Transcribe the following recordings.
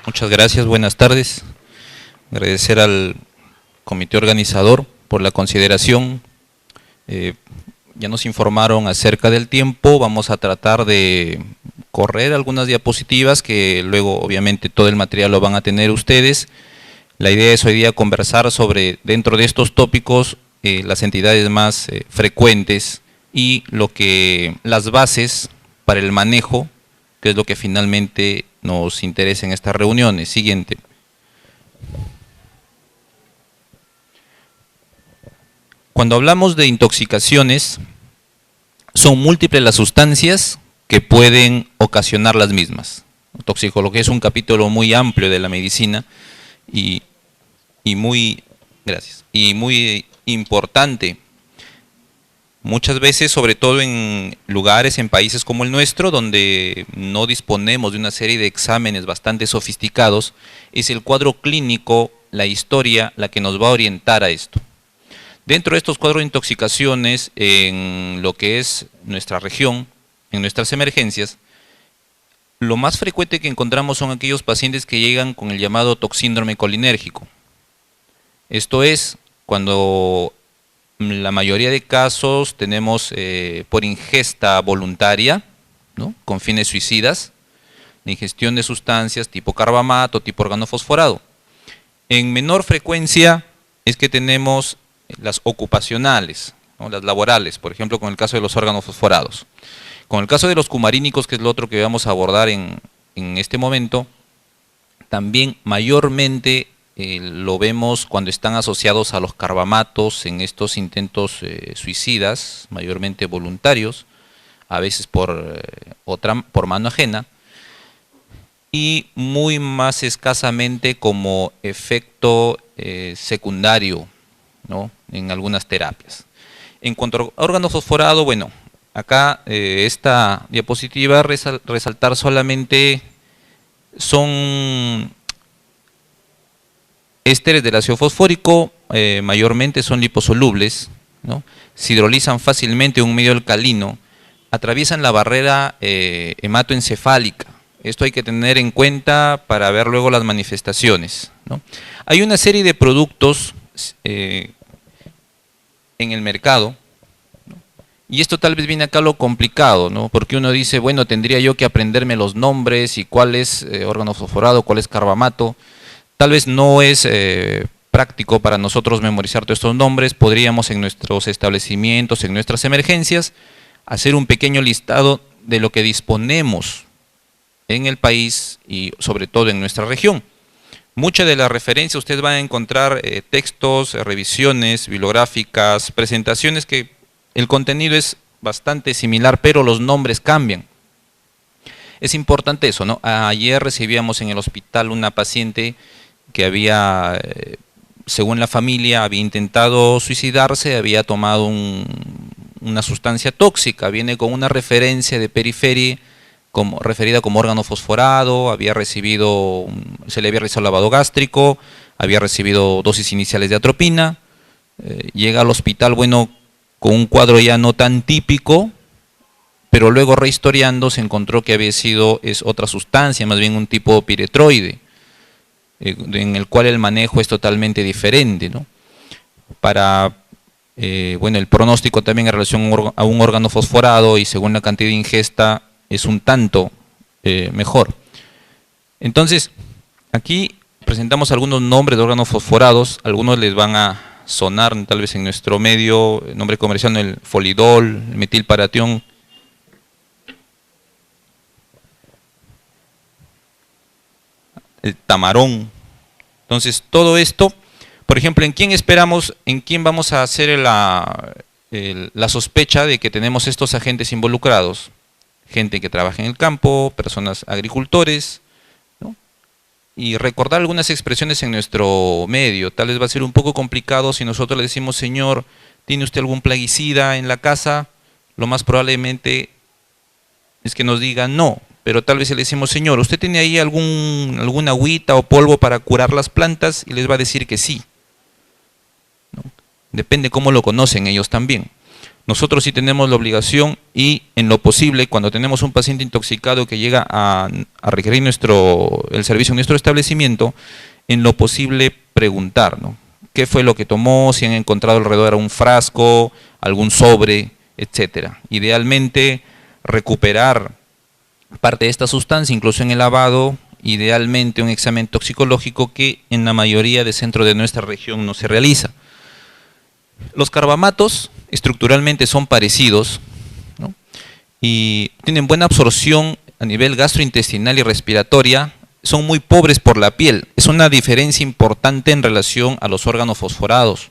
Muchas gracias, buenas tardes. Agradecer al comité organizador por la consideración. Ya nos informaron acerca del tiempo, vamos a tratar de correr algunas diapositivas que luego obviamente todo el material lo van a tener ustedes. La idea es hoy día conversar sobre, dentro de estos tópicos, las entidades más frecuentes y las bases para el manejo, que es lo que finalmente nos interesa en estas reuniones. Siguiente. Cuando hablamos de intoxicaciones, son múltiples las sustancias que pueden ocasionar las mismas. Toxicología es un capítulo muy amplio de la medicina y muy importante. Muchas veces, sobre todo en lugares, en países como el nuestro, donde no disponemos de una serie de exámenes bastante sofisticados, es el cuadro clínico, la historia, la que nos va a orientar a esto. Dentro de estos cuadros de intoxicaciones, en lo que es nuestra región, en nuestras emergencias, lo más frecuente que encontramos son aquellos pacientes que llegan con el llamado toxíndrome colinérgico. Esto es cuando la mayoría de casos tenemos por ingesta voluntaria, ¿no?, con fines suicidas, la ingestión de sustancias tipo carbamato, tipo organofosforado. En menor frecuencia es que tenemos las ocupacionales, ¿no?, las laborales, por ejemplo, con el caso de los organofosforados. Con el caso de los cumarínicos, que es lo otro que vamos a abordar en este momento, también mayormente lo vemos cuando están asociados a los carbamatos en estos intentos suicidas, mayormente voluntarios, a veces por mano ajena, y muy más escasamente como efecto secundario, ¿no?, en algunas terapias. En cuanto a órgano fosforado, bueno, acá esta diapositiva resaltar solamente son ésteres del ácido fosfórico, mayormente son liposolubles, ¿no?, se hidrolizan fácilmente en un medio alcalino, atraviesan la barrera hematoencefálica. Esto hay que tener en cuenta para ver luego las manifestaciones, ¿no? Hay una serie de productos en el mercado, ¿no?, y esto tal vez viene acá lo complicado, ¿no?, porque uno dice, bueno, tendría yo que aprenderme los nombres y cuál es órgano fosforado, cuál es carbamato. Tal vez no es práctico para nosotros memorizar todos estos nombres. Podríamos en nuestros establecimientos, en nuestras emergencias, hacer un pequeño listado de lo que disponemos en el país y sobre todo en nuestra región. Mucha de la referencia ustedes van a encontrar textos, revisiones bibliográficas, presentaciones que el contenido es bastante similar, pero los nombres cambian. Es importante eso, ¿no? Ayer recibíamos en el hospital una paciente que había, según la familia, había intentado suicidarse, había tomado una sustancia tóxica, viene con una referencia de periferia referida como órgano fosforado, se le había realizado lavado gástrico, había recibido dosis iniciales de atropina, llega al hospital, bueno, con un cuadro ya no tan típico, pero luego rehistoriando se encontró que es otra sustancia, más bien un tipo piretroide, en el cual el manejo es totalmente diferente, ¿no? Bueno, el pronóstico también en relación a un órgano fosforado y según la cantidad de ingesta es un tanto mejor. Entonces, aquí presentamos algunos nombres de órganos fosforados, algunos les van a sonar tal vez en nuestro medio, el nombre comercial, el folidol, el metilparatión. El tamarón. Entonces, todo esto, por ejemplo, ¿en quién vamos a hacer la sospecha de que tenemos estos agentes involucrados? Gente que trabaja en el campo, personas agricultores, ¿no? Y recordar algunas expresiones en nuestro medio. Tal vez va a ser un poco complicado si nosotros le decimos, señor, ¿tiene usted algún plaguicida en la casa? Lo más probablemente es que nos diga no. Pero tal vez le decimos, señor, ¿usted tiene ahí alguna agüita o polvo para curar las plantas? Y les va a decir que sí, ¿no? Depende cómo lo conocen ellos también. Nosotros sí tenemos la obligación y en lo posible, cuando tenemos un paciente intoxicado que llega a requerir el servicio en nuestro establecimiento, en lo posible preguntar, ¿no? ¿Qué fue lo que tomó? Si han encontrado alrededor un frasco, algún sobre, etcétera. Idealmente recuperar parte de esta sustancia, incluso en el lavado, idealmente un examen toxicológico que en la mayoría de centros de nuestra región no se realiza. Los carbamatos estructuralmente son parecidos, ¿no? Y tienen buena absorción a nivel gastrointestinal y respiratoria, son muy pobres por la piel. Es una diferencia importante en relación a los órganos fosforados.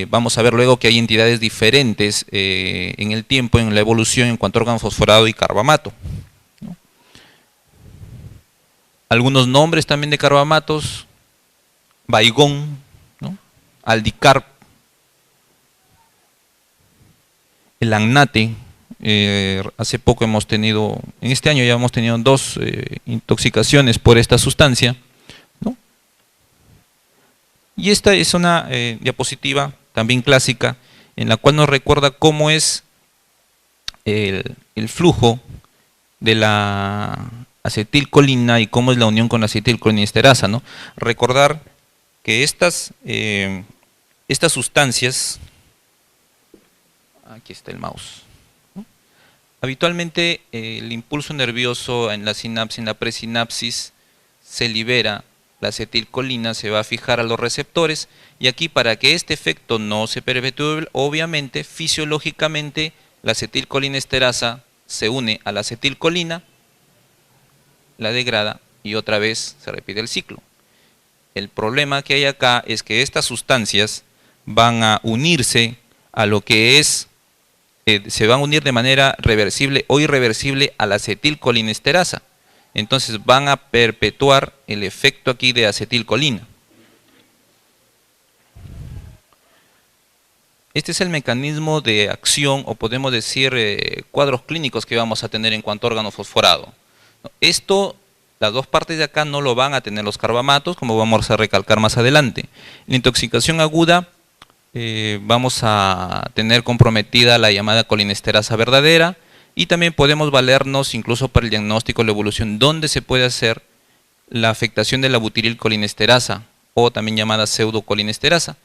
Vamos a ver luego que hay entidades diferentes en el tiempo, en la evolución en cuanto a órgano fosforado y carbamato, ¿no? Algunos nombres también de carbamatos: Baigón, ¿no? Aldicarb, el Agnate. Hace poco hemos tenido, en este año ya hemos tenido 2 intoxicaciones por esta sustancia, ¿no? Y esta es una diapositiva también clásica en la cual nos recuerda cómo es el flujo de la acetilcolina y cómo es la unión con la acetilcolinesterasa, ¿no? Recordar que estas sustancias, aquí está el mouse, ¿no? Habitualmente el impulso nervioso en la sinapsis, en la presinapsis, se libera la acetilcolina, se va a fijar a los receptores, y aquí, para que este efecto no se perpetúe, obviamente, fisiológicamente, la acetilcolinesterasa se une a la acetilcolina, la degrada y otra vez se repite el ciclo. El problema que hay acá es que estas sustancias van a unirse a lo que es, se van a unir de manera reversible o irreversible a la acetilcolinesterasa. Entonces van a perpetuar el efecto aquí de acetilcolina. Este es el mecanismo de acción, o podemos decir cuadros clínicos que vamos a tener en cuanto a órgano fosforado. Esto, las dos partes de acá no lo van a tener los carbamatos, como vamos a recalcar más adelante. La intoxicación aguda, vamos a tener comprometida la llamada colinesterasa verdadera, y también podemos valernos incluso para el diagnóstico de la evolución, donde se puede hacer la afectación de la butirilcolinesterasa, o también llamada pseudocolinesterasa.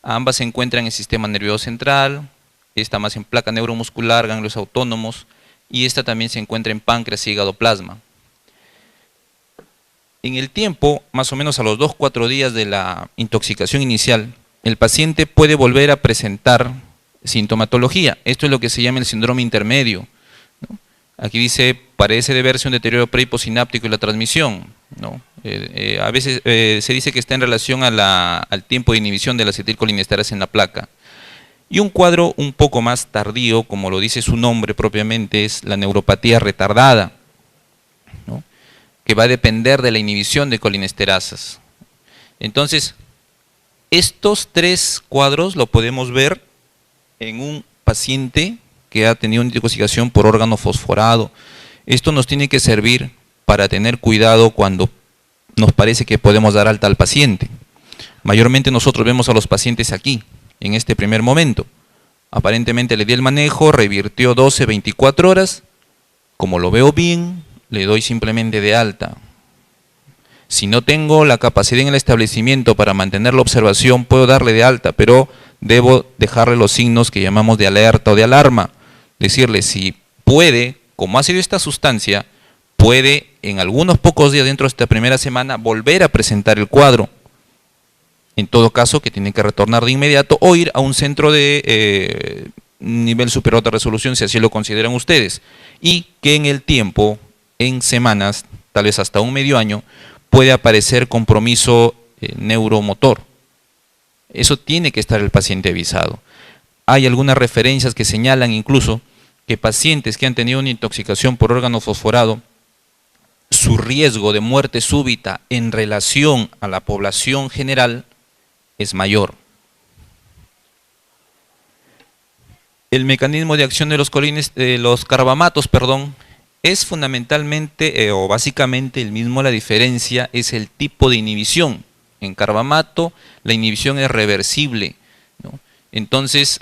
Ambas se encuentran en el sistema nervioso central, esta más en placa neuromuscular, ganglios autónomos, y esta también se encuentra en páncreas, hígado, plasma. En el tiempo, más o menos a los 2-4 días de la intoxicación inicial, el paciente puede volver a presentar sintomatología. Esto es lo que se llama el síndrome intermedio, ¿no? Aquí dice, parece deberse un deterioro prehiposináptico y la transmisión, ¿no? A veces se dice que está en relación al tiempo de inhibición de la acetilcolinesterasa en la placa. Y un cuadro un poco más tardío, como lo dice su nombre propiamente, es la neuropatía retardada, ¿no? Que va a depender de la inhibición de colinesterasas. Entonces, estos 3 cuadros lo podemos ver en un paciente que ha tenido una intoxicación por órgano fosforado. Esto nos tiene que servir para tener cuidado cuando nos parece que podemos dar alta al paciente. Mayormente nosotros vemos a los pacientes aquí, en este primer momento. Aparentemente le di el manejo, revirtió 12-24 horas. Como lo veo bien, le doy simplemente de alta. Si no tengo la capacidad en el establecimiento para mantener la observación, puedo darle de alta, pero debo dejarle los signos que llamamos de alerta o de alarma. Decirle, si puede, como ha sido esta sustancia, puede en algunos pocos días dentro de esta primera semana volver a presentar el cuadro. En todo caso, que tiene que retornar de inmediato o ir a un centro de nivel superior de resolución, si así lo consideran ustedes. Y que en el tiempo, en semanas, tal vez hasta un medio año, puede aparecer compromiso neuromotor. Eso tiene que estar el paciente avisado. Hay algunas referencias que señalan incluso que pacientes que han tenido una intoxicación por órgano fosforado, su riesgo de muerte súbita en relación a la población general es mayor. El mecanismo de acción de los carbamatos, es fundamentalmente o básicamente el mismo. La diferencia es el tipo de inhibición. En carbamato la inhibición es reversible, ¿no? Entonces,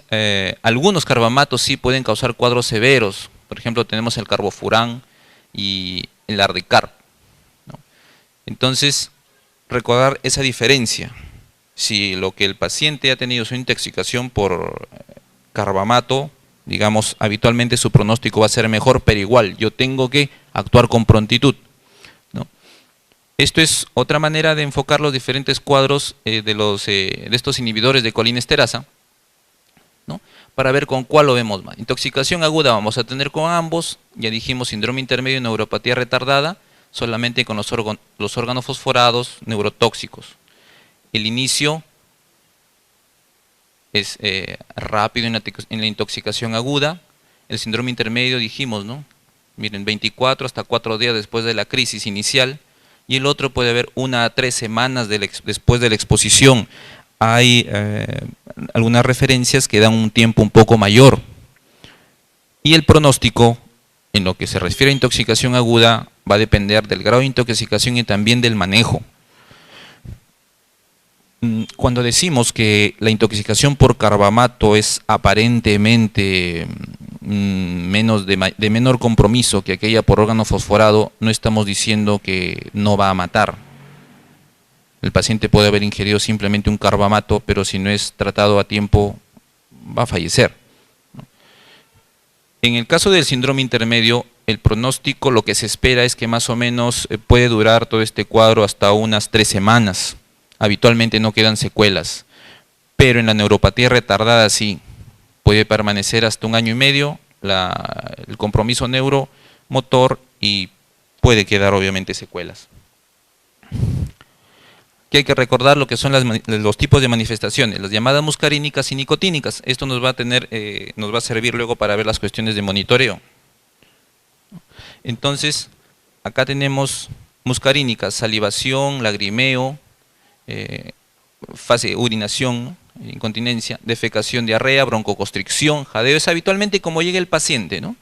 algunos carbamatos sí pueden causar cuadros severos. Por ejemplo, tenemos el carbofurán y el ardecar, ¿no? Entonces, recordar esa diferencia. Si lo que el paciente ha tenido su intoxicación por carbamato, digamos, habitualmente su pronóstico va a ser mejor, pero igual, yo tengo que actuar con prontitud, ¿no? Esto es otra manera de enfocar los diferentes cuadros de estos inhibidores de colinesterasa, ¿no? Para ver con cuál lo vemos más. Intoxicación aguda vamos a tener con ambos, ya dijimos síndrome intermedio y neuropatía retardada, solamente con los órganos fosforados neurotóxicos. El inicio es rápido en la intoxicación aguda. El síndrome intermedio dijimos, ¿no? Miren, 24 hasta 4 días después de la crisis inicial, y el otro puede haber 1 a 3 semanas después de la exposición. Hay algunas referencias que dan un tiempo un poco mayor. Y el pronóstico, en lo que se refiere a intoxicación aguda, va a depender del grado de intoxicación y también del manejo. Cuando decimos que la intoxicación por carbamato es aparentemente de menor compromiso que aquella por órgano fosforado, no estamos diciendo que no va a matar. El paciente puede haber ingerido simplemente un carbamato, pero si no es tratado a tiempo, va a fallecer, ¿no? En el caso del síndrome intermedio, el pronóstico, lo que se espera es que más o menos puede durar todo este cuadro hasta unas 3 semanas. Habitualmente no quedan secuelas, pero en la neuropatía retardada sí, puede permanecer hasta 1 año y medio el compromiso neuromotor y puede quedar obviamente secuelas. Que hay que recordar lo que son los tipos de manifestaciones, las llamadas muscarínicas y nicotínicas. Esto nos va a servir luego para ver las cuestiones de monitoreo. Entonces, acá tenemos muscarínicas, salivación, lagrimeo, fase urinación, ¿no? Incontinencia, defecación, diarrea, broncoconstricción, jadeo. Es habitualmente como llega el paciente, ¿no?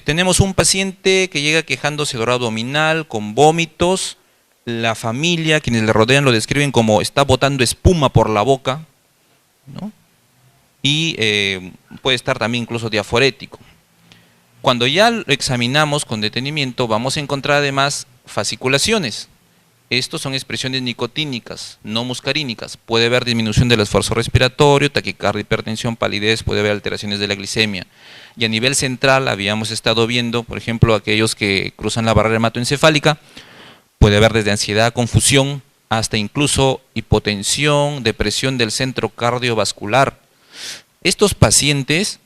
Tenemos un paciente que llega quejándose de dolor abdominal, con vómitos. La familia, quienes le rodean, lo describen como está botando espuma por la boca, ¿no? Y puede estar también incluso diaforético. Cuando ya lo examinamos con detenimiento, vamos a encontrar además fasciculaciones. Estos son expresiones nicotínicas, no muscarínicas. Puede haber disminución del esfuerzo respiratorio, taquicardia, hipertensión, palidez, puede haber alteraciones de la glicemia. Y a nivel central habíamos estado viendo, por ejemplo, aquellos que cruzan la barrera hematoencefálica, puede haber desde ansiedad, confusión, hasta incluso hipotensión, depresión del centro cardiovascular. Estos pacientes,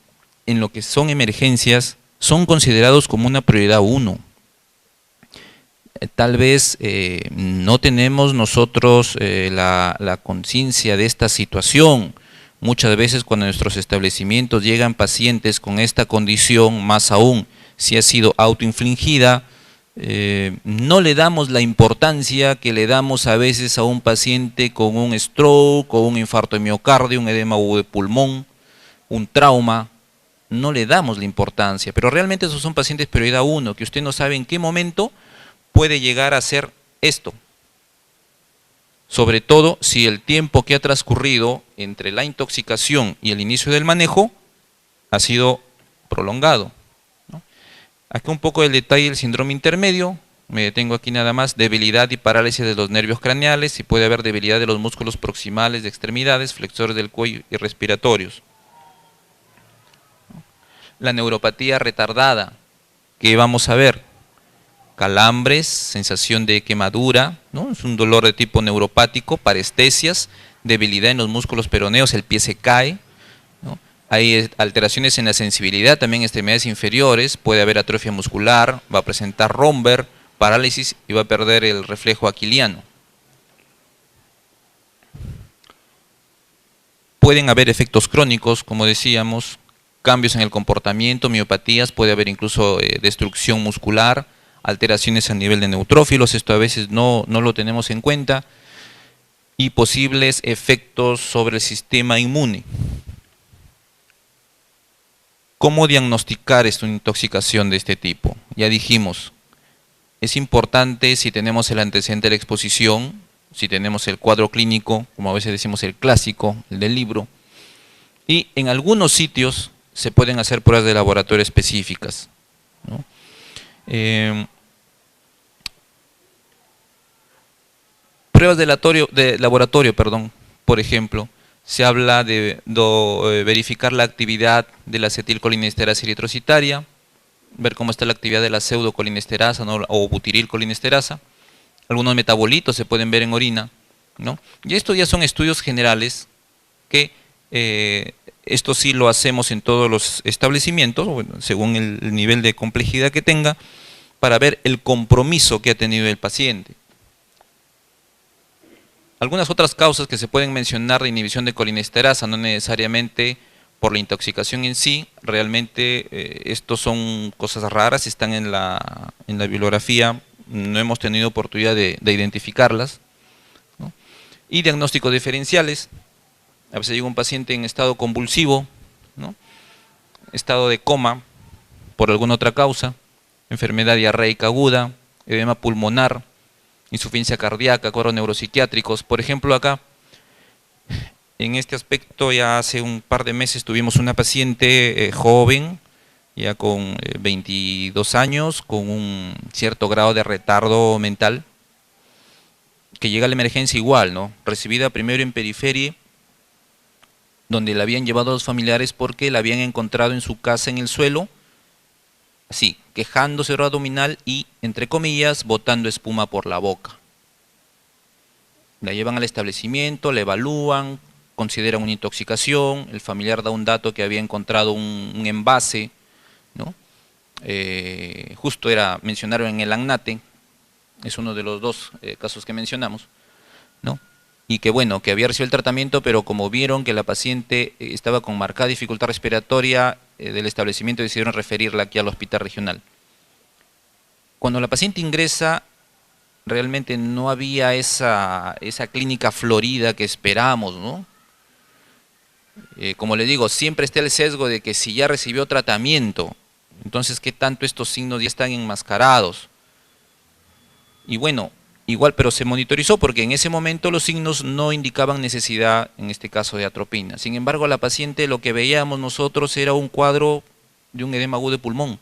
en lo que son emergencias, son considerados como una prioridad 1. Tal vez no tenemos nosotros la conciencia de esta situación. Muchas veces cuando a nuestros establecimientos llegan pacientes con esta condición, más aún si ha sido autoinfligida, no le damos la importancia que le damos a veces a un paciente con un stroke, con un infarto de miocardio, un edema de pulmón, un trauma. No le damos la importancia, pero realmente esos son pacientes prioridad 1, que usted no sabe en qué momento puede llegar a ser esto. Sobre todo si el tiempo que ha transcurrido entre la intoxicación y el inicio del manejo ha sido prolongado, ¿no? Aquí un poco el detalle del síndrome intermedio, me detengo aquí nada más, debilidad y parálisis de los nervios craneales, y puede haber debilidad de los músculos proximales de extremidades, flexores del cuello y respiratorios. La neuropatía retardada, que vamos a ver, calambres, sensación de quemadura, ¿no? Es un dolor de tipo neuropático, parestesias, debilidad en los músculos peroneos, el pie se cae, ¿no? Hay alteraciones en la sensibilidad, también extremidades inferiores, puede haber atrofia muscular, va a presentar romber, parálisis y va a perder el reflejo aquiliano. Pueden haber efectos crónicos, como decíamos, cambios en el comportamiento, miopatías, puede haber incluso destrucción muscular, alteraciones a nivel de neutrófilos, esto a veces no lo tenemos en cuenta, y posibles efectos sobre el sistema inmune. ¿Cómo diagnosticar esta intoxicación de este tipo? Ya dijimos, es importante si tenemos el antecedente de la exposición, si tenemos el cuadro clínico, como a veces decimos el clásico, el del libro, Y en algunos sitios se pueden hacer pruebas de laboratorio específicas, ¿no? Pruebas de laboratorio, perdón, por ejemplo, se habla de verificar la actividad de la acetilcolinesterasa eritrocitaria, ver cómo está la actividad de la pseudocolinesterasa, ¿no?, o butirilcolinesterasa. Algunos metabolitos se pueden ver en orina, ¿no? Y estos ya son estudios generales que esto sí lo hacemos en todos los establecimientos, bueno, según el nivel de complejidad que tenga, para ver el compromiso que ha tenido el paciente. Algunas otras causas que se pueden mencionar de inhibición de colinesterasa, no necesariamente por la intoxicación en sí, realmente estos son cosas raras, están en la bibliografía, no hemos tenido oportunidad de identificarlas, ¿no? Y diagnósticos diferenciales. A veces llega un paciente en estado convulsivo, ¿no?, estado de coma por alguna otra causa, enfermedad diarreica aguda, edema pulmonar, insuficiencia cardíaca, cuadros neuropsiquiátricos. Por ejemplo, acá, en este aspecto, ya hace un par de meses tuvimos una paciente joven, ya con 22 años, con un cierto grado de retardo mental, que llega a la emergencia igual, ¿no?, recibida primero en periferia, donde la habían llevado a los familiares porque la habían encontrado en su casa en el suelo, así, quejándose de abdominal y, entre comillas, botando espuma por la boca. La llevan al establecimiento, la evalúan, consideran una intoxicación, el familiar da un dato que había encontrado un envase, ¿no? Justo mencionaron en el ANNATE, es uno de los dos casos que mencionamos, ¿no? Y que bueno, que había recibido el tratamiento, pero como vieron que la paciente estaba con marcada dificultad respiratoria del establecimiento, decidieron referirla aquí al hospital regional. Cuando la paciente ingresa, realmente no había esa clínica florida que esperamos, ¿no? Como le digo, siempre está el sesgo de que si ya recibió tratamiento, entonces ¿qué tanto estos signos ya están enmascarados? Y bueno, igual, pero se monitorizó porque en ese momento los signos no indicaban necesidad, en este caso, de atropina. Sin embargo, la paciente, lo que veíamos nosotros era un cuadro de un edema agudo de pulmón.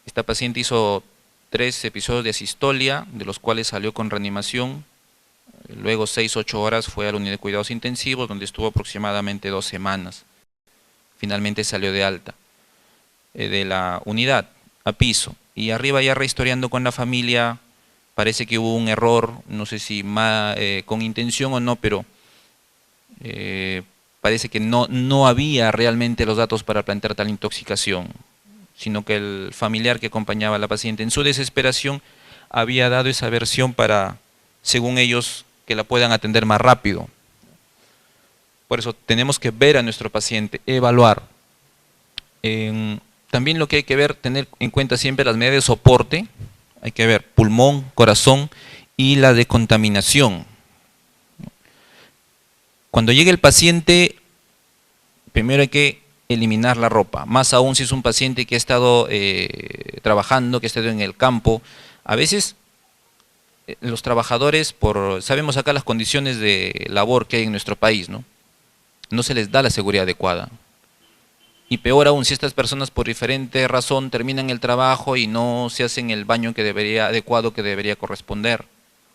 Esta paciente hizo 3 episodios de asistolia, de los cuales salió con reanimación. Luego 6-8 horas fue a la unidad de cuidados intensivos, donde estuvo aproximadamente 2 semanas. Finalmente salió de alta de la unidad a piso. Y arriba, ya rehistoriando con la familia, parece que hubo un error, no sé si con intención o no, pero parece que no había realmente los datos para plantear tal intoxicación, sino que el familiar que acompañaba a la paciente en su desesperación había dado esa versión para, según ellos, que la puedan atender más rápido. Por eso tenemos que ver a nuestro paciente, evaluar. También lo que hay que ver, tener en cuenta siempre las medidas de soporte. Hay que ver pulmón, corazón y la decontaminación. Cuando llegue el paciente, primero hay que eliminar la ropa, más aún si es un paciente que ha estado trabajando, que ha estado en el campo. A veces los trabajadores, sabemos acá las condiciones de labor que hay en nuestro país, ¿no? No se les da la seguridad adecuada. Y peor aún, si estas personas por diferente razón terminan el trabajo y no se hacen el baño adecuado que debería corresponder.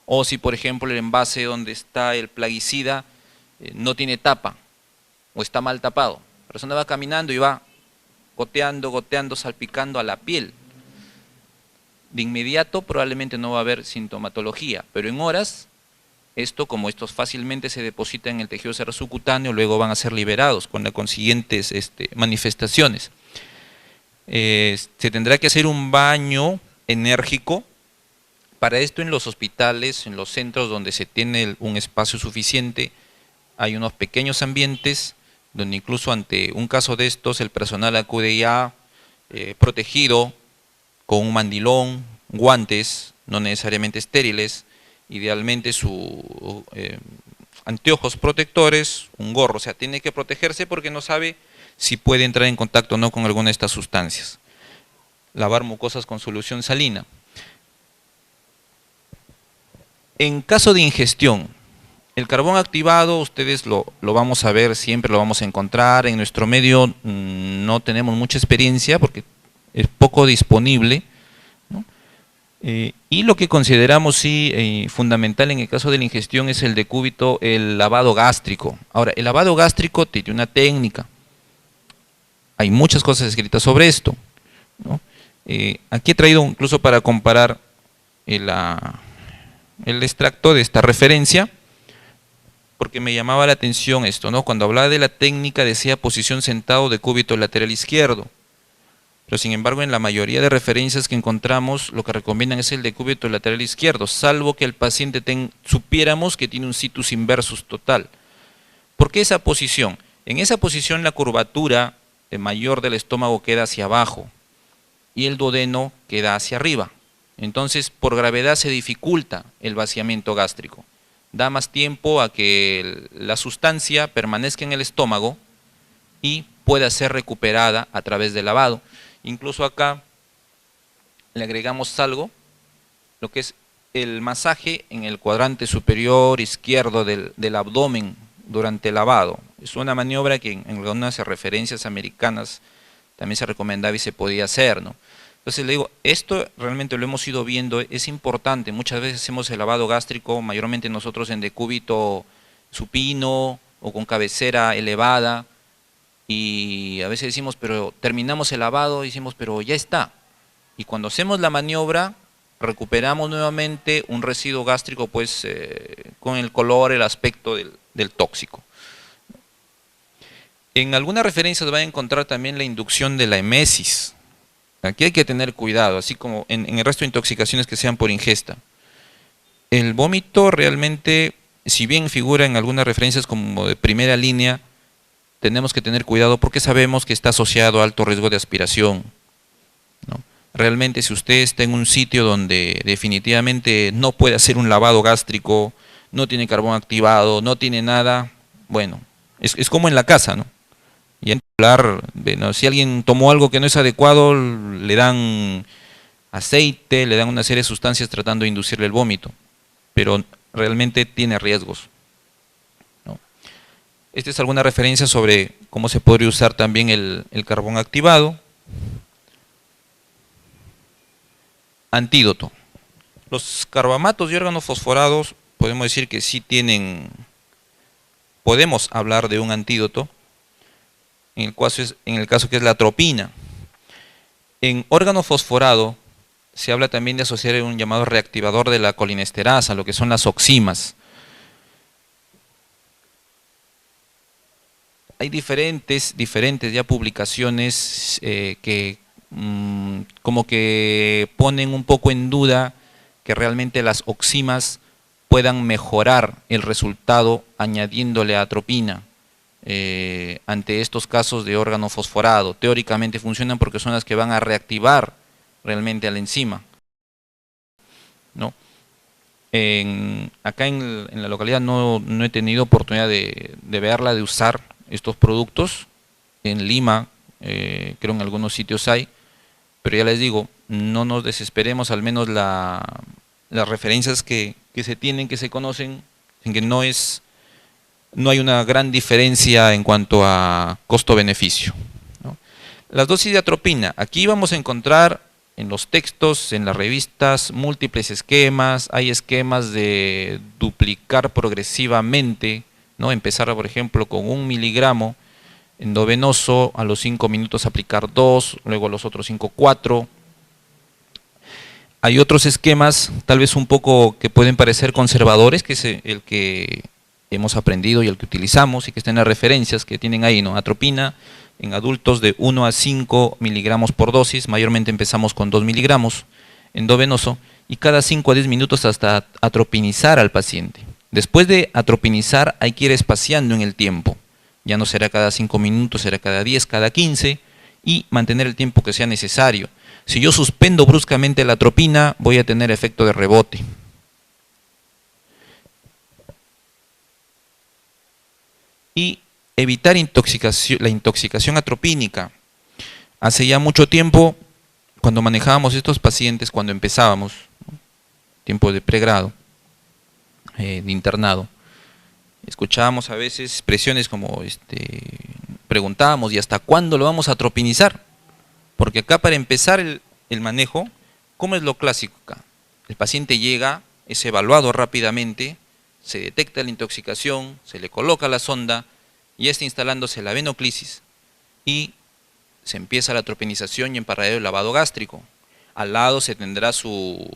O si, por ejemplo, el envase donde está el plaguicida no tiene tapa o está mal tapado. La persona va caminando y va goteando, salpicando a la piel. De inmediato probablemente no va a haber sintomatología, pero en horas, como estos fácilmente se depositan en el tejido subcutáneo, luego van a ser liberados con las consiguientes manifestaciones. Se tendrá que hacer un baño enérgico. Para esto, en los hospitales, en los centros donde se tiene un espacio suficiente, hay unos pequeños ambientes donde incluso ante un caso de estos el personal acude ya protegido con un mandilón, guantes, no necesariamente estériles, idealmente anteojos protectores, un gorro. O sea, tiene que protegerse porque no sabe si puede entrar en contacto o no con alguna de estas sustancias. Lavar mucosas con solución salina. En caso de ingestión, El carbón activado, ustedes lo vamos a ver, siempre lo vamos a encontrar. En nuestro medio no tenemos mucha experiencia porque es poco disponible, ¿no? Y lo que consideramos sí fundamental en el caso de la ingestión es el decúbito, el lavado gástrico. Ahora, el lavado gástrico tiene una técnica. Hay muchas cosas escritas sobre esto, ¿no? Aquí he traído incluso para comparar el extracto de esta referencia, porque me llamaba la atención esto, ¿no? Cuando hablaba de la técnica decía posición sentado de cúbito lateral izquierdo, pero sin embargo en la mayoría de referencias que encontramos lo que recomiendan es el de cúbito lateral izquierdo, salvo que el paciente supiéramos que tiene un situs inversus total. ¿Por qué esa posición? En esa posición la curvatura mayor del estómago queda hacia abajo y el duodeno queda hacia arriba. Entonces por gravedad se dificulta el vaciamiento gástrico. Da más tiempo a que la sustancia permanezca en el estómago y pueda ser recuperada a través del lavado. Incluso acá le agregamos algo, lo que es el masaje en el cuadrante superior izquierdo del abdomen durante el lavado. Es una maniobra que en algunas referencias americanas también se recomendaba y se podía hacer, ¿no? Entonces le digo, esto realmente lo hemos ido viendo, es importante, muchas veces hacemos el lavado gástrico, mayormente nosotros en decúbito supino o con cabecera elevada, y a veces decimos, pero terminamos el lavado, y decimos, pero ya está. Y cuando hacemos la maniobra, recuperamos nuevamente un residuo gástrico, pues con el color, el aspecto del tóxico. En algunas referencias van a encontrar también la inducción de la emesis. Aquí hay que tener cuidado, así como en el resto de intoxicaciones que sean por ingesta. El vómito realmente, si bien figura en algunas referencias como de primera línea, tenemos que tener cuidado porque sabemos que está asociado a alto riesgo de aspiración, ¿no? Realmente si usted está en un sitio donde definitivamente no puede hacer un lavado gástrico, no tiene carbón activado, no tiene nada, bueno, es como en la casa, ¿no? Y en particular, bueno, si alguien tomó algo que no es adecuado, le dan aceite, le dan una serie de sustancias tratando de inducirle el vómito, pero realmente tiene riesgos, ¿no? Esta es alguna referencia sobre cómo se podría usar también el carbón activado. Antídoto. Los carbamatos y órganos fosforados, podemos decir que sí podemos hablar de un antídoto, en el caso que es la atropina. En órgano fosforado se habla también de asociar un llamado reactivador de la colinesterasa, lo que son las oximas. Hay diferentes ya publicaciones que como que ponen un poco en duda que realmente las oximas puedan mejorar el resultado añadiéndole atropina. Ante estos casos de órgano fosforado, teóricamente funcionan porque son las que van a reactivar realmente a la enzima, ¿no? Acá en la localidad no he tenido oportunidad de verla, de usar estos productos. En Lima creo en algunos sitios hay, pero ya les digo, no nos desesperemos, al menos las referencias que se tienen, que se conocen, en que no hay una gran diferencia en cuanto a costo-beneficio, ¿no? Las dosis de atropina, aquí vamos a encontrar en los textos, en las revistas, múltiples esquemas. Hay esquemas de duplicar progresivamente, ¿no? Empezar, por ejemplo, con 1 miligramo endovenoso, a los 5 minutos aplicar 2, luego a los otros 5, 4. Hay otros esquemas, tal vez un poco que pueden parecer conservadores, que es el que hemos aprendido y el que utilizamos y que está en las referencias que tienen ahí, ¿no? Atropina en adultos de 1 a 5 miligramos por dosis, mayormente empezamos con 2 miligramos endovenoso, y cada 5 a 10 minutos hasta atropinizar al paciente. Después de atropinizar hay que ir espaciando en el tiempo, ya no será cada 5 minutos, será cada 10, cada 15, y mantener el tiempo que sea necesario. Si yo suspendo bruscamente la atropina, voy a tener efecto de rebote. Y evitar la intoxicación atropínica. Hace ya mucho tiempo, cuando manejábamos estos pacientes, cuando empezábamos, ¿no? Tiempo de pregrado, de internado, Escuchábamos a veces expresiones como, preguntábamos, ¿y hasta cuándo lo vamos a atropinizar? Porque acá para empezar el manejo, ¿cómo es lo clásico acá? El paciente llega, es evaluado rápidamente, se detecta la intoxicación, se le coloca la sonda, ya está instalándose la venoclisis y se empieza la atropinización y en paralelo el lavado gástrico. Al lado se tendrá su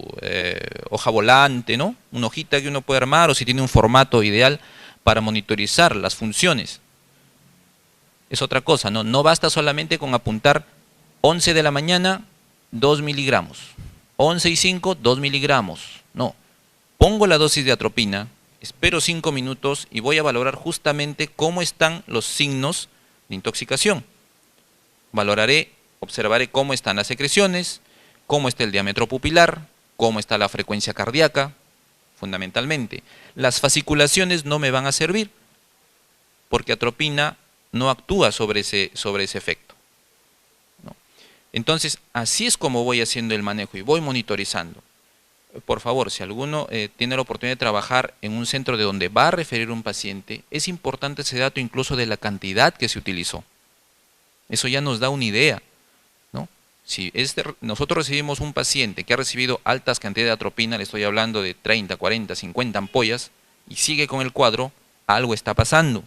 hoja volante, ¿no? Una hojita que uno puede armar o si tiene un formato ideal para monitorizar las funciones. Es otra cosa, ¿no? No basta solamente con apuntar 11 de la mañana, 2 miligramos. 11:05, 2 miligramos. No. Pongo la dosis de atropina, espero 5 minutos y voy a valorar justamente cómo están los signos de intoxicación. Valoraré, observaré cómo están las secreciones, cómo está el diámetro pupilar, cómo está la frecuencia cardíaca, fundamentalmente. Las fasciculaciones no me van a servir, porque atropina no actúa sobre ese efecto, ¿no? Entonces, así es como voy haciendo el manejo y voy monitorizando. Por favor, si alguno tiene la oportunidad de trabajar en un centro de donde va a referir un paciente, es importante ese dato incluso de la cantidad que se utilizó. Eso ya nos da una idea, ¿no? Si nosotros recibimos un paciente que ha recibido altas cantidades de atropina, le estoy hablando de 30, 40, 50 ampollas, y sigue con el cuadro, algo está pasando.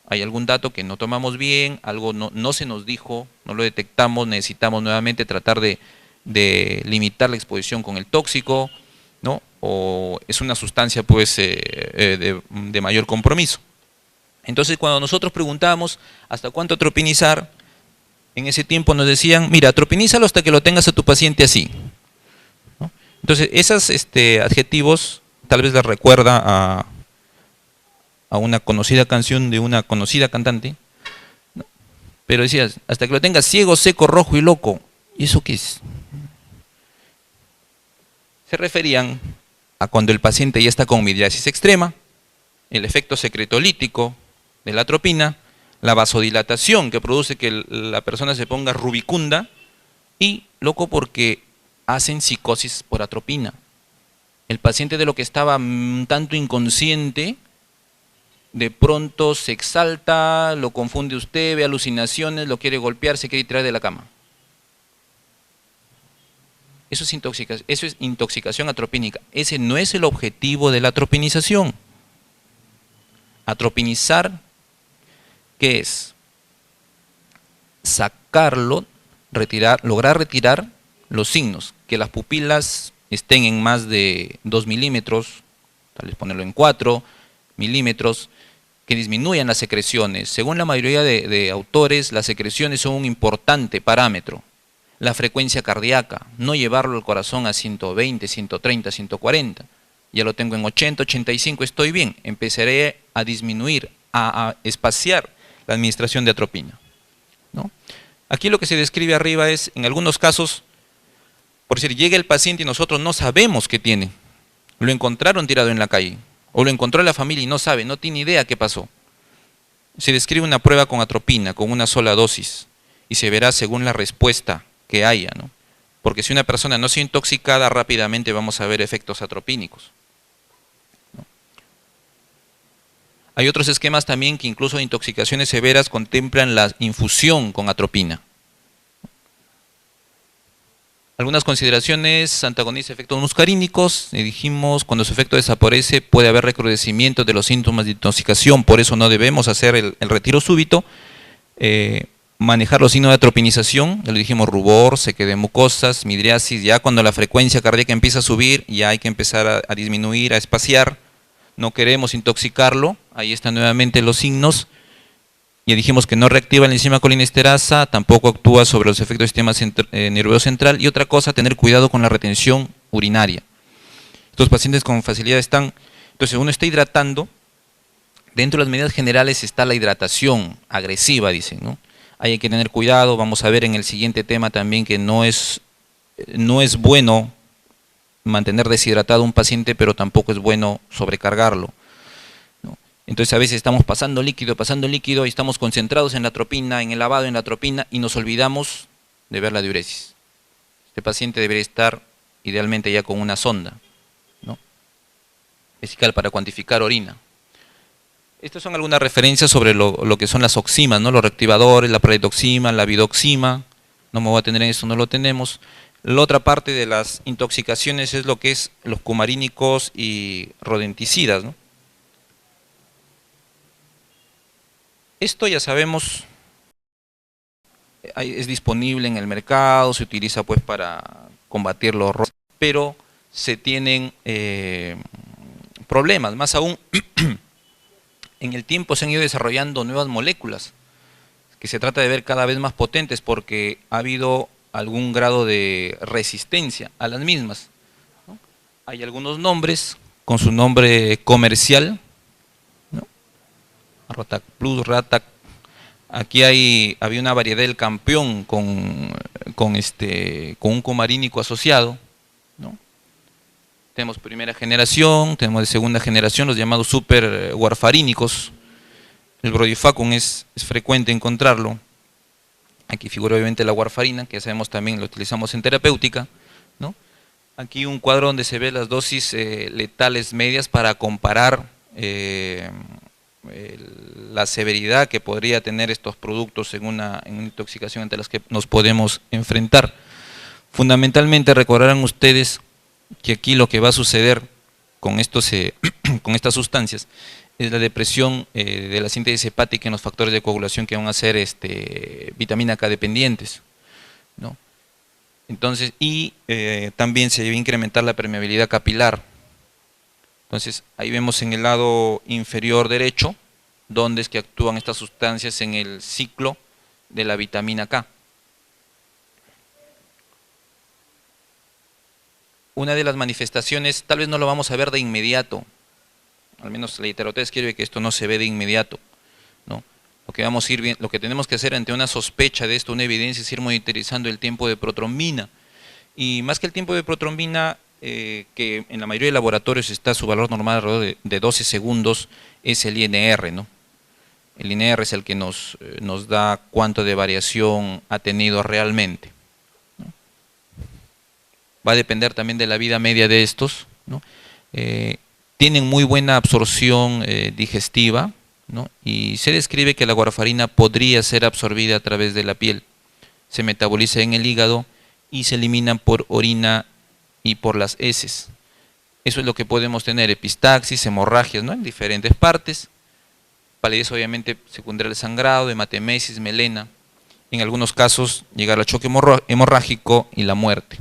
Hay algún dato que no tomamos bien, algo no se nos dijo, no lo detectamos, necesitamos nuevamente tratar de limitar la exposición con el tóxico, ¿no? O es una sustancia pues de mayor compromiso. Entonces cuando nosotros preguntábamos hasta cuánto atropinizar, en ese tiempo nos decían, mira, atropinízalo hasta que lo tengas a tu paciente así, ¿no? Entonces esos adjetivos tal vez les recuerda a una conocida canción de una conocida cantante, ¿no? Pero decías, hasta que lo tengas ciego, seco, rojo y loco. ¿Y eso qué es? Se referían a cuando el paciente ya está con midriasis extrema, el efecto secretolítico de la atropina, la vasodilatación que produce que la persona se ponga rubicunda y loco porque hacen psicosis por atropina. El paciente de lo que estaba un tanto inconsciente, de pronto se exalta, lo confunde usted, ve alucinaciones, lo quiere golpear, se quiere tirar de la cama. Eso es intoxicación atropínica. Ese no es el objetivo de la atropinización. Atropinizar, ¿qué es? Sacarlo, lograr retirar los signos, que las pupilas estén en más de 2 milímetros, tal vez ponerlo en 4 milímetros, que disminuyan las secreciones. Según la mayoría de autores, las secreciones son un importante parámetro. La frecuencia cardíaca, no llevarlo al corazón a 120, 130, 140. Ya lo tengo en 80, 85, estoy bien. Empezaré a disminuir, a espaciar la administración de atropina, ¿no? Aquí lo que se describe arriba es, en algunos casos, por decir, llega el paciente y nosotros no sabemos qué tiene. Lo encontraron tirado en la calle, o lo encontró la familia y no sabe, no tiene idea qué pasó. Se describe una prueba con atropina, con una sola dosis, y se verá según la respuesta que haya, ¿no? Porque si una persona no se ha intoxicada, rápidamente vamos a ver efectos atropínicos, ¿no? Hay otros esquemas también que incluso de intoxicaciones severas contemplan la infusión con atropina. Algunas consideraciones: antagoniza efectos muscarínicos. Dijimos, cuando su efecto desaparece puede haber recrudecimiento de los síntomas de intoxicación, por eso no debemos hacer el retiro súbito. Manejar los signos de atropinización, ya lo dijimos, rubor, sequedad de mucosas, midriasis. Ya cuando la frecuencia cardíaca empieza a subir, ya hay que empezar a disminuir, a espaciar. No queremos intoxicarlo, ahí están nuevamente los signos. Ya dijimos que no reactiva la enzima colinesterasa, tampoco actúa sobre los efectos del sistema nervioso central. Y otra cosa, tener cuidado con la retención urinaria. Estos pacientes con facilidad están, entonces uno está hidratando. Dentro de las medidas generales está la hidratación agresiva, dicen, ¿no? Hay que tener cuidado. Vamos a ver en el siguiente tema también que no es bueno mantener deshidratado a un paciente, pero tampoco es bueno sobrecargarlo, ¿no? Entonces a veces estamos pasando líquido y estamos concentrados en la atropina, en el lavado, en la atropina, y nos olvidamos de ver la diuresis. Este paciente debería estar idealmente ya con una sonda, ¿no?, vesical para cuantificar orina. Estas son algunas referencias sobre lo que son las oximas, ¿no? Los reactivadores, la pralidoxima, la vidoxima. No me voy a tener en esto, no lo tenemos. La otra parte de las intoxicaciones es lo que es los cumarínicos y rodenticidas, ¿no? Esto ya sabemos, es disponible en el mercado, se utiliza pues para combatir los roces, pero se tienen problemas, más aún en el tiempo se han ido desarrollando nuevas moléculas que se trata de ver cada vez más potentes porque ha habido algún grado de resistencia a las mismas, ¿no? Hay algunos nombres con su nombre comercial, ¿no? Rotac Plus, Ratac. Aquí había una variedad del campeón con un cumarínico asociado, ¿no? Tenemos primera generación, tenemos de segunda generación, los llamados super warfarínicos. El brodifacum es frecuente encontrarlo. Aquí figura obviamente la warfarina, que ya sabemos también lo utilizamos en terapéutica, ¿no? Aquí un cuadro donde se ve las dosis letales medias para comparar la severidad que podría tener estos productos en una intoxicación ante las que nos podemos enfrentar. Fundamentalmente recordarán ustedes que aquí lo que va a suceder con con estas sustancias es la depresión de la síntesis hepática en los factores de coagulación que van a ser vitamina K dependientes, ¿no? Entonces, también se debe incrementar la permeabilidad capilar. Entonces, ahí vemos en el lado inferior derecho dónde es que actúan estas sustancias en el ciclo de la vitamina K. Una de las manifestaciones, tal vez no lo vamos a ver de inmediato, al menos la literatura escribe que esto no se ve de inmediato, ¿no? Lo que tenemos que hacer ante una sospecha de esto, una evidencia, es ir monitorizando el tiempo de protrombina. Y más que el tiempo de protrombina, que en la mayoría de laboratorios está su valor normal alrededor de 12 segundos, es el INR, ¿no? El INR es el que nos da cuánto de variación ha tenido realmente, ¿no? Va a depender también de la vida media de estos, ¿no? Tienen muy buena absorción digestiva, ¿no? Y se describe que la warfarina podría ser absorbida a través de la piel, se metaboliza en el hígado y se eliminan por orina y por las heces. Eso es lo que podemos tener: epistaxis, hemorragias, ¿no? En diferentes partes, palidez obviamente secundaria al sangrado, hematemesis, melena, en algunos casos llegar al choque hemorrágico y la muerte.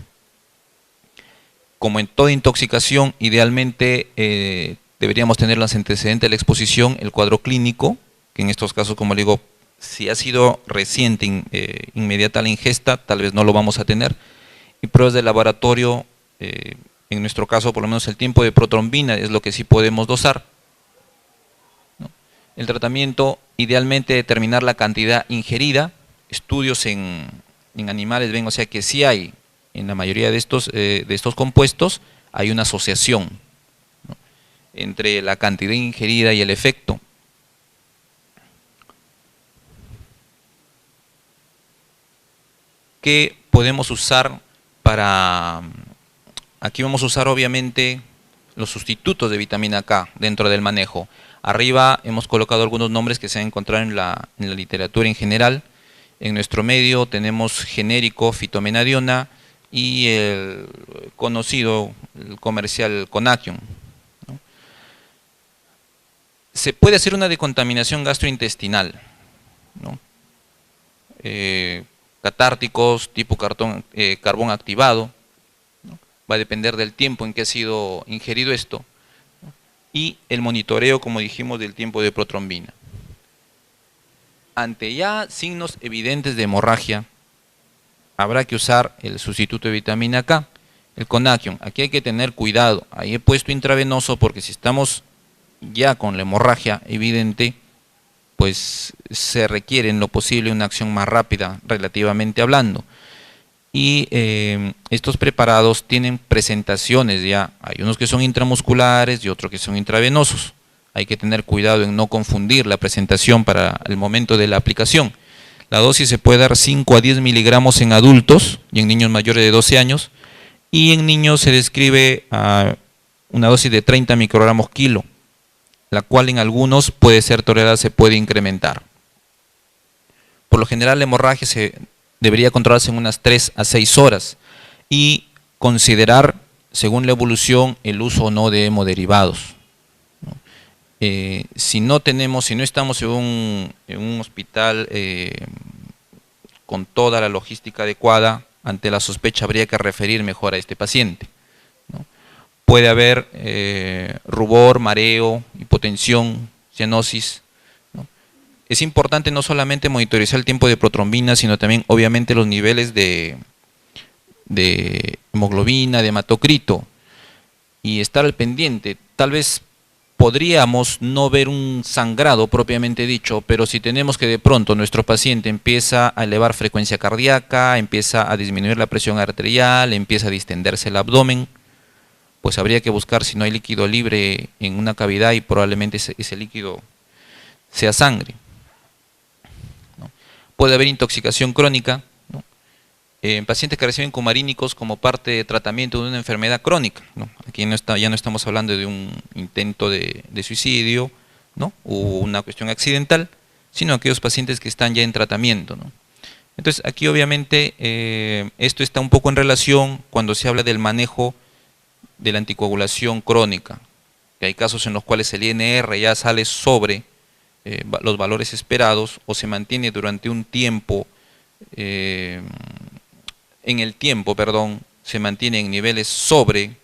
Como en toda intoxicación, idealmente deberíamos tener los antecedentes de la exposición, el cuadro clínico, que en estos casos, como le digo, si ha sido reciente, inmediata la ingesta, tal vez no lo vamos a tener, y pruebas de laboratorio, en nuestro caso por lo menos el tiempo de protrombina es lo que sí podemos dosar, ¿no? El tratamiento, idealmente determinar la cantidad ingerida. Estudios en animales ven, o sea que sí hay, en la mayoría de estos compuestos hay una asociación, ¿no?, entre la cantidad ingerida y el efecto. ¿Qué podemos usar para...? Aquí vamos a usar obviamente los sustitutos de vitamina K dentro del manejo. Arriba hemos colocado algunos nombres que se han encontrado en la literatura en general. En nuestro medio tenemos genérico fitomenadiona y el conocido, el comercial Conakion, ¿no? Se puede hacer una decontaminación gastrointestinal, ¿no? Catárticos tipo carbón activado, ¿no? Va a depender del tiempo en que ha sido ingerido esto, ¿no? Y el monitoreo, como dijimos, del tiempo de protrombina. Ante ya signos evidentes de hemorragia, habrá que usar el sustituto de vitamina K, el Conakion. Aquí hay que tener cuidado. Ahí he puesto intravenoso porque si estamos ya con la hemorragia evidente, pues se requiere en lo posible una acción más rápida, relativamente hablando. Y estos preparados tienen presentaciones ya. Hay unos que son intramusculares y otros que son intravenosos. Hay que tener cuidado en no confundir la presentación para el momento de la aplicación. La dosis se puede dar 5 a 10 miligramos en adultos y en niños mayores de 12 años. Y en niños se describe una dosis de 30 microgramos kilo. la cual en algunos puede ser tolerada, se puede incrementar. Por lo general la hemorragia debería controlarse en unas 3 a 6 horas y considerar, según la evolución, el uso o no de hemoderivados. Si no estamos en un hospital con toda la logística adecuada, ante la sospecha habría que referir mejor a este paciente, ¿no? Puede haber rubor, mareo, hipotensión, cianosis, ¿no? Es importante no solamente monitorizar el tiempo de protrombina, sino también obviamente los niveles de hemoglobina, de hematocrito, y estar al pendiente. Tal vez podríamos no ver un sangrado propiamente dicho, pero si tenemos que de pronto nuestro paciente empieza a elevar frecuencia cardíaca, empieza a disminuir la presión arterial, empieza a distenderse el abdomen, pues habría que buscar si no hay líquido libre en una cavidad y probablemente ese líquido sea sangre, ¿no? Puede haber intoxicación crónica, ¿no? En pacientes que reciben cumarínicos como parte de tratamiento de una enfermedad crónica, ¿no? Aquí ya no estamos hablando de un intento de suicidio, ¿no? O una cuestión accidental, sino aquellos pacientes que están ya en tratamiento, ¿no? Entonces aquí obviamente esto está un poco en relación cuando se habla del manejo de la anticoagulación crónica, que hay casos en los cuales el INR ya sale sobre los valores esperados o se mantiene durante un tiempo, se mantiene en niveles sobre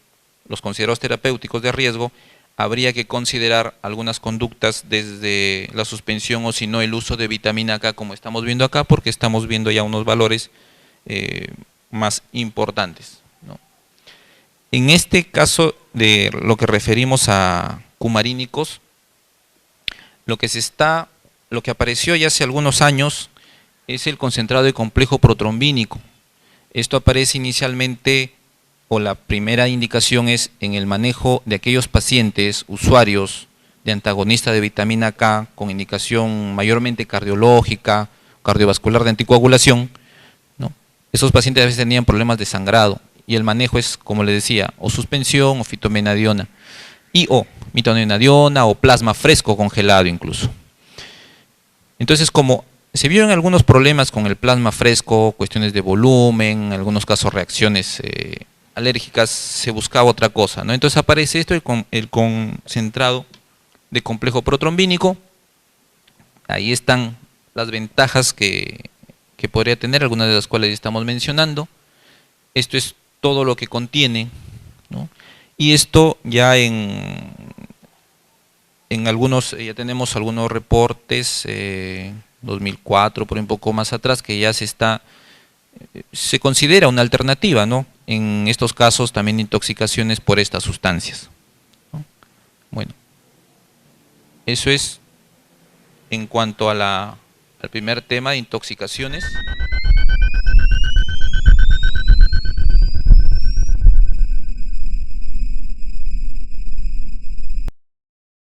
los considerados terapéuticos de riesgo. Habría que considerar algunas conductas desde la suspensión o si no el uso de vitamina K como estamos viendo acá, porque estamos viendo ya unos valores más importantes, ¿no? En este caso de lo que referimos a cumarínicos, lo que apareció ya hace algunos años es el concentrado de complejo protrombínico. Esto aparece inicialmente, o la primera indicación es en el manejo de aquellos pacientes, usuarios de antagonista de vitamina K con indicación mayormente cardiológica, cardiovascular de anticoagulación, ¿no? Esos pacientes a veces tenían problemas de sangrado y el manejo es, como les decía, o suspensión o fitomenadiona, o mitomenadiona o plasma fresco congelado incluso. Entonces, como se vieron algunos problemas con el plasma fresco, cuestiones de volumen, en algunos casos reacciones alérgicas, se buscaba otra cosa, ¿no? Entonces aparece esto, el concentrado de complejo protrombínico. Ahí están las ventajas que podría tener, algunas de las cuales estamos mencionando. Esto es todo lo que contiene, ¿no? Y esto ya en algunos, ya tenemos algunos reportes, 2004, por un poco más atrás, que ya se considera una alternativa, ¿no? En estos casos también intoxicaciones por estas sustancias, ¿no? Bueno, eso es en cuanto a al primer tema de intoxicaciones.